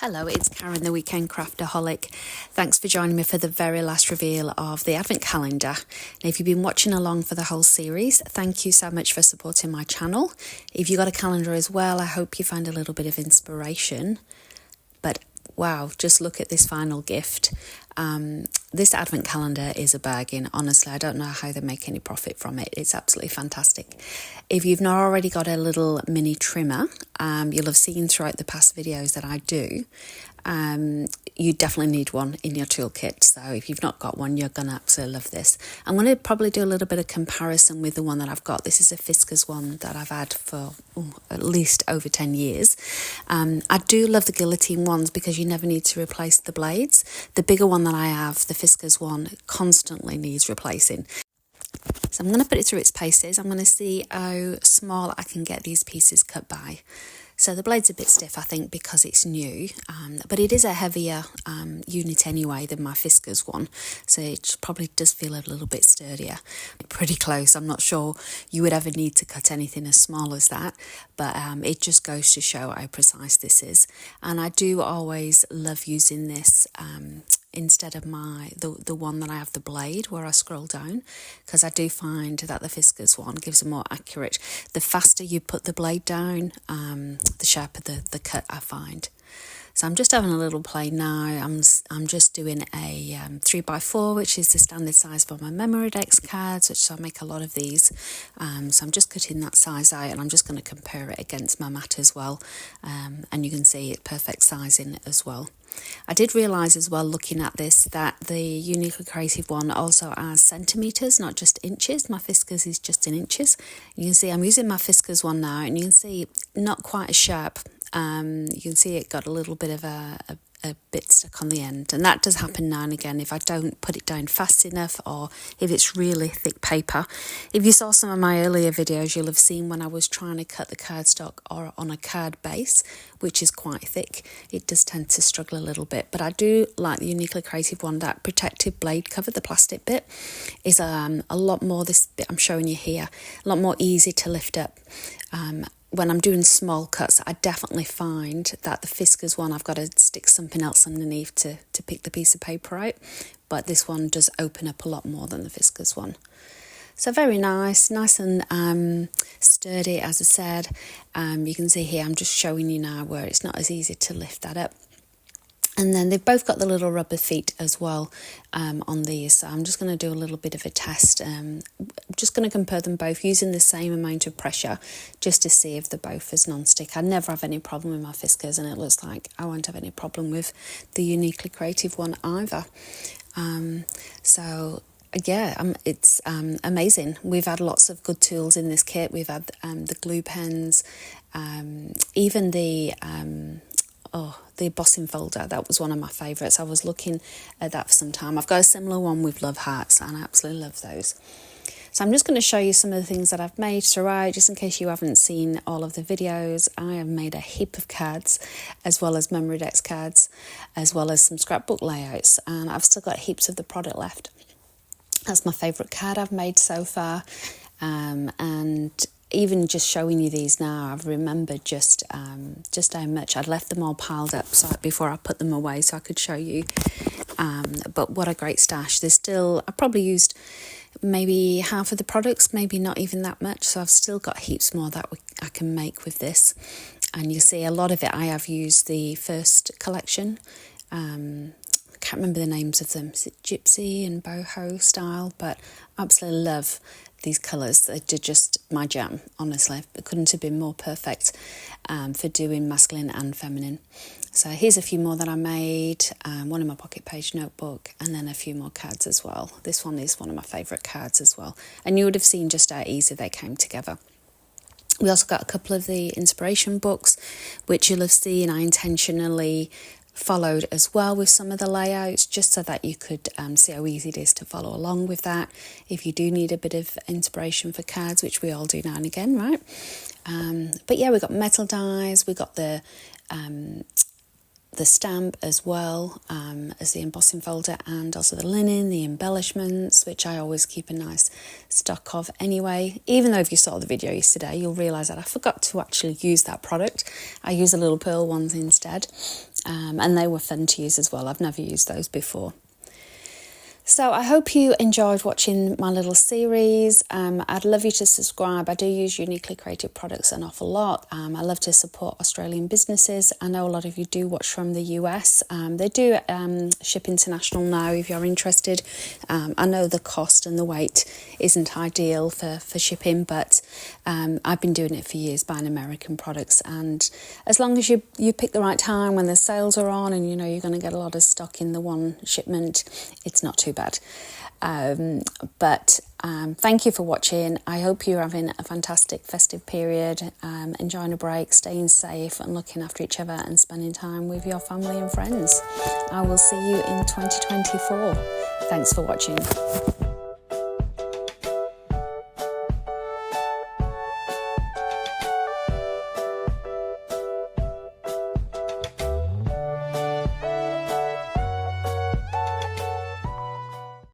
Hello, it's Karen, the Weekend Craftaholic. Thanks for joining me for the very last reveal of the Advent calendar. Now, if you've been watching along for the whole series, thank you so much for supporting my channel. If you got a calendar as well, I hope you find a little bit of inspiration. But wow, just look at this final gift. This Advent calendar is a bargain. Honestly, I don't know how they make any profit from it. It's absolutely fantastic. If you've not already got a little mini trimmer, you'll have seen throughout the past videos that I do. You definitely need one in your toolkit. So if you've not got one, you're going to absolutely love this. I'm going to probably do a little bit of comparison with the one that I've got. This is a Fiskars one that I've had for at least over 10 years. I do love the guillotine ones because you never need to replace the blades. The bigger one that I have, the Fiskars one, constantly needs replacing. So I'm going to put it through its paces. I'm going to see how small I can get these pieces cut by. So the blade's a bit stiff, I think, because it's new, but it is a heavier unit anyway than my Fiskars one, so it probably does feel a little bit sturdier. Pretty close. I'm not sure you would ever need to cut anything as small as that, but it just goes to show how precise this is. And I do always love using this instead of the one that I have the blade where I scroll down, because I do find that the Fiskars one gives a more accurate. The faster you put the blade down, the sharper the cut I find. So I'm just having a little play now. I'm just doing a 3x4, which is the standard size for my Memorydex cards, which I make a lot of these. So I'm just cutting that size out, and I'm just going to compare it against my mat as well. And you can see it's perfect sizing as well. I did realise as well, looking at this, that the Uniquely Creative one also has centimetres, not just inches. My Fiskars is just in inches. You can see I'm using my Fiskars one now, and you can see not quite as sharp. You can see it got a little bit of a bit stuck on the end, and that does happen now and again if I don't put it down fast enough, or if it's really thick paper. If you saw some of my earlier videos, you'll have seen when I was trying to cut the cardstock or on a card base, which is quite thick, it does tend to struggle a little bit. But I do like the Uniquely Creative one. That protective blade cover, the plastic bit, is a lot more, this bit I'm showing you here, a lot more easy to lift up. When I'm doing small cuts, I definitely find that the Fiskars one, I've got to stick something else underneath to pick the piece of paper out. But this one does open up a lot more than the Fiskars one. So very nice and sturdy, as I said. You can see here, I'm just showing you now where it's not as easy to lift that up. And then they've both got the little rubber feet as well on these. So I'm just going to do a little bit of a test. I'm just going to compare them both using the same amount of pressure just to see if they're both as non-stick. I never have any problem with my Fiskars, and it looks like I won't have any problem with the Uniquely Creative one either. It's amazing. We've had lots of good tools in this kit. We've had the glue pens, even the embossing folder. That was one of my favourites. I was looking at that for some time. I've got a similar one with love hearts, and I absolutely love those. So I'm just going to show you some of the things that I've made throughout, just in case you haven't seen all of the videos. I have made a heap of cards, as well as Memorydex cards, as well as some scrapbook layouts, and I've still got heaps of the product left. That's my favourite card I've made so far, and even just showing you these now, I've remembered just how much I'd left them all piled up before I put them away, so I could show you. But what a great stash. There's still, I probably used maybe half of the products, maybe not even that much, so I've still got heaps more that I can make with this. And you see a lot of it, I have used the first collection. Can't remember the names of them. Is it Gypsy and Boho style? But I absolutely love these colours. They're just my jam, honestly. It couldn't have been more perfect for doing masculine and feminine. So here's a few more that I made, one in my pocket page notebook, and then a few more cards as well. This one is one of my favourite cards as well. And you would have seen just how easy they came together. We also got a couple of the inspiration books, which you'll have seen I intentionally followed as well with some of the layouts, just so that you could see how easy it is to follow along with that if you do need a bit of inspiration for cards, which we all do now and again, right? But yeah, we got metal dies, we got the the stamp as well as the embossing folder, and also the linen, the embellishments, which I always keep a nice stock of anyway. Even though if you saw the video yesterday, you'll realise that I forgot to actually use that product. I use the little pearl ones instead, and they were fun to use as well. I've never used those before. So I hope you enjoyed watching my little series. I'd love you to subscribe. I do use Uniquely Created products an awful lot. I love to support Australian businesses. I know a lot of you do watch from the US. They do ship international now if you're interested. I know the cost and the weight isn't ideal for shipping, but I've been doing it for years, buying American products. And as long as you pick the right time when the sales are on and you know you're going to get a lot of stock in the one shipment, it's not too bad. But thank you for watching. I hope you're having a fantastic festive period, enjoying a break, staying safe and looking after each other and spending time with your family and friends. I will see you in 2024. Thanks for watching.